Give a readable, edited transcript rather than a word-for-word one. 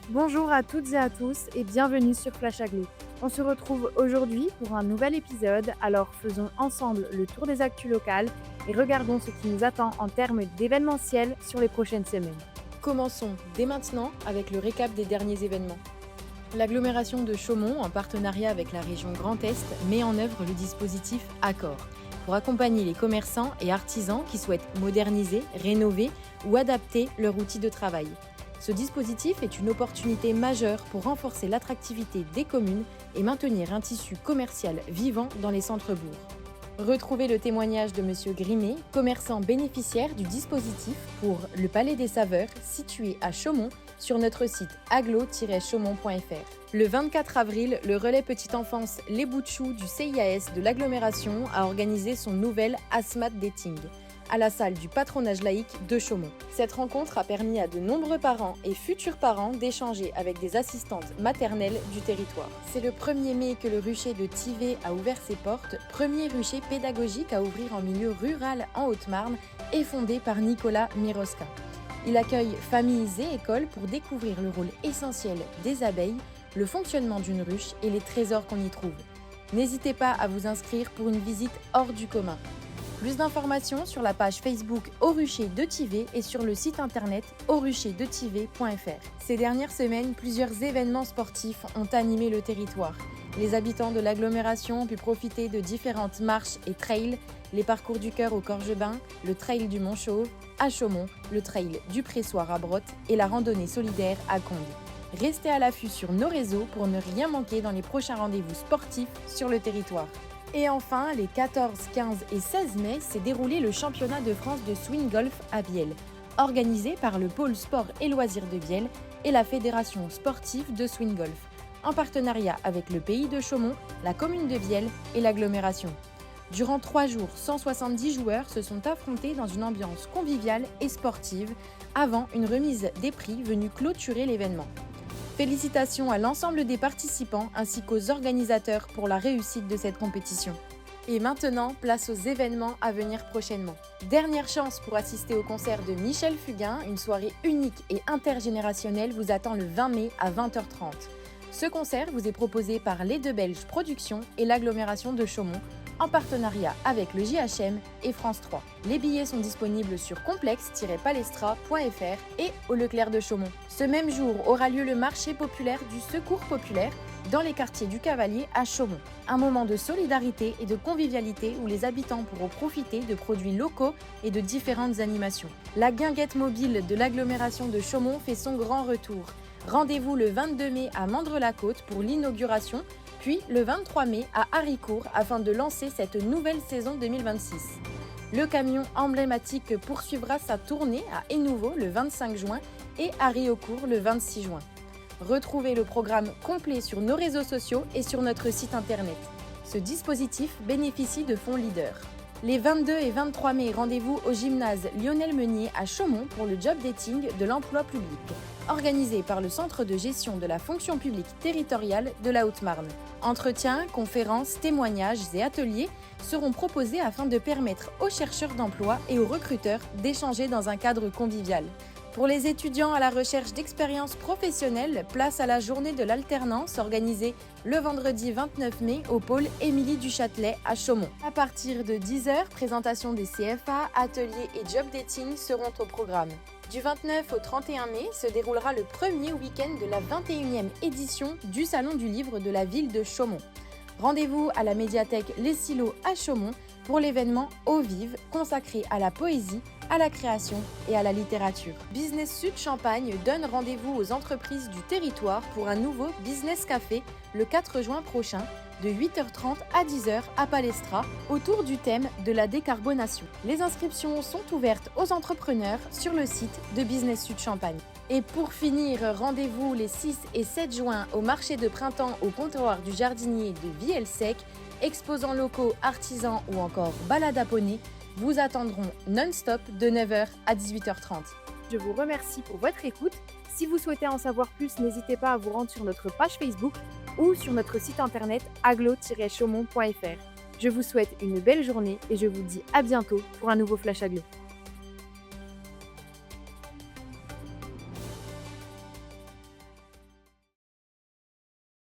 Bonjour à toutes et à tous et bienvenue sur Flash Aglo. On se retrouve aujourd'hui pour un nouvel épisode, alors faisons ensemble le tour des actus locales et regardons ce qui nous attend en termes d'événementiel sur les prochaines semaines. Commençons dès maintenant avec le récap des derniers événements. L'agglomération de Chaumont, en partenariat avec la région Grand Est, met en œuvre le dispositif Accor pour accompagner les commerçants et artisans qui souhaitent moderniser, rénover ou adapter leur outil de travail. Ce dispositif est une opportunité majeure pour renforcer l'attractivité des communes et maintenir un tissu commercial vivant dans les centres-bourgs. Retrouvez le témoignage de M. Grimet, commerçant bénéficiaire du dispositif pour le Palais des Saveurs, situé à Chaumont, sur notre site aglo-chaumont.fr. Le 24 avril, le relais Petite Enfance Les Bouts de Chou du CIAS de l'agglomération a organisé son nouvel ASMAT Dating à la salle du patronage laïque de Chaumont. Cette rencontre a permis à de nombreux parents et futurs parents d'échanger avec des assistantes maternelles du territoire. C'est le 1er mai que le rucher de Tivet a ouvert ses portes, premier rucher pédagogique à ouvrir en milieu rural en Haute-Marne et fondé par Nicolas Miroska. Il accueille familles et écoles pour découvrir le rôle essentiel des abeilles, le fonctionnement d'une ruche et les trésors qu'on y trouve. N'hésitez pas à vous inscrire pour une visite hors du commun. Plus d'informations sur la page Facebook Au Rucher de Tivet et sur le site internet aurucherdetivet.fr. Ces dernières semaines, plusieurs événements sportifs ont animé le territoire. Les habitants de l'agglomération ont pu profiter de différentes marches et trails, les parcours du cœur au Corgebin, le trail du Mont-Chauve, à Chaumont, le trail du Pressoir à Brottes et la randonnée solidaire à Condes. Restez à l'affût sur nos réseaux pour ne rien manquer dans les prochains rendez-vous sportifs sur le territoire. Et enfin, les 14, 15 et 16 mai s'est déroulé le championnat de France de swing golf à Vielle, organisé par le pôle sport et loisirs de Vielle et la fédération sportive de swing golf, en partenariat avec le pays de Chaumont, la commune de Vielle et l'agglomération. Durant 3 jours, 170 joueurs se sont affrontés dans une ambiance conviviale et sportive avant une remise des prix venue clôturer l'événement. Félicitations à l'ensemble des participants ainsi qu'aux organisateurs pour la réussite de cette compétition. Et maintenant, place aux événements à venir prochainement. Dernière chance pour assister au concert de Michel Fugain, une soirée unique et intergénérationnelle vous attend le 20 mai à 20h30. Ce concert vous est proposé par Les Deux Belges Productions et l'agglomération de Chaumont, en partenariat avec le JHM et France 3. Les billets sont disponibles sur complexe-palestra.fr et au Leclerc de Chaumont. Ce même jour aura lieu le marché populaire du Secours populaire dans les quartiers du Cavalier à Chaumont. Un moment de solidarité et de convivialité où les habitants pourront profiter de produits locaux et de différentes animations. La guinguette mobile de l'agglomération de Chaumont fait son grand retour. Rendez-vous le 22 mai à Mandres-la-Côte pour l'inauguration, puis le 23 mai à Haricourt afin de lancer cette nouvelle saison 2026. Le camion emblématique poursuivra sa tournée à Énouveau le 25 juin et à Riaucourt le 26 juin. Retrouvez le programme complet sur nos réseaux sociaux et sur notre site internet. Ce dispositif bénéficie de fonds leaders. Les 22 et 23 mai, rendez-vous au gymnase Lionel Meunier à Chaumont pour le job dating de l'emploi public, organisé par le Centre de gestion de la fonction publique territoriale de la Haute-Marne. Entretiens, conférences, témoignages et ateliers seront proposés afin de permettre aux chercheurs d'emploi et aux recruteurs d'échanger dans un cadre convivial. Pour les étudiants à la recherche d'expériences professionnelles, place à la journée de l'alternance organisée le vendredi 29 mai au pôle Émilie du Châtelet à Chaumont. À partir de 10h, présentation des CFA, ateliers et job dating seront au programme. Du 29 au 31 mai se déroulera le premier week-end de la 21e édition du Salon du Livre de la ville de Chaumont. Rendez-vous à la médiathèque Les Silos à Chaumont pour l'événement Eau Vive consacré à la poésie, à la création et à la littérature. Business Sud Champagne donne rendez-vous aux entreprises du territoire pour un nouveau Business Café le 4 juin prochain de 8h30 à 10h à Palestra autour du thème de la décarbonation. Les inscriptions sont ouvertes aux entrepreneurs sur le site de Business Sud Champagne. Et pour finir, rendez-vous les 6 et 7 juin au marché de printemps au comptoir du jardinier de Vielle-Sec, exposants locaux, artisans ou encore balades à poney vous attendront non-stop de 9h à 18h30. Je vous remercie pour votre écoute. Si vous souhaitez en savoir plus, n'hésitez pas à vous rendre sur notre page Facebook ou sur notre site internet aglo-chaumont.fr. Je vous souhaite une belle journée et je vous dis à bientôt pour un nouveau Flash Aglo.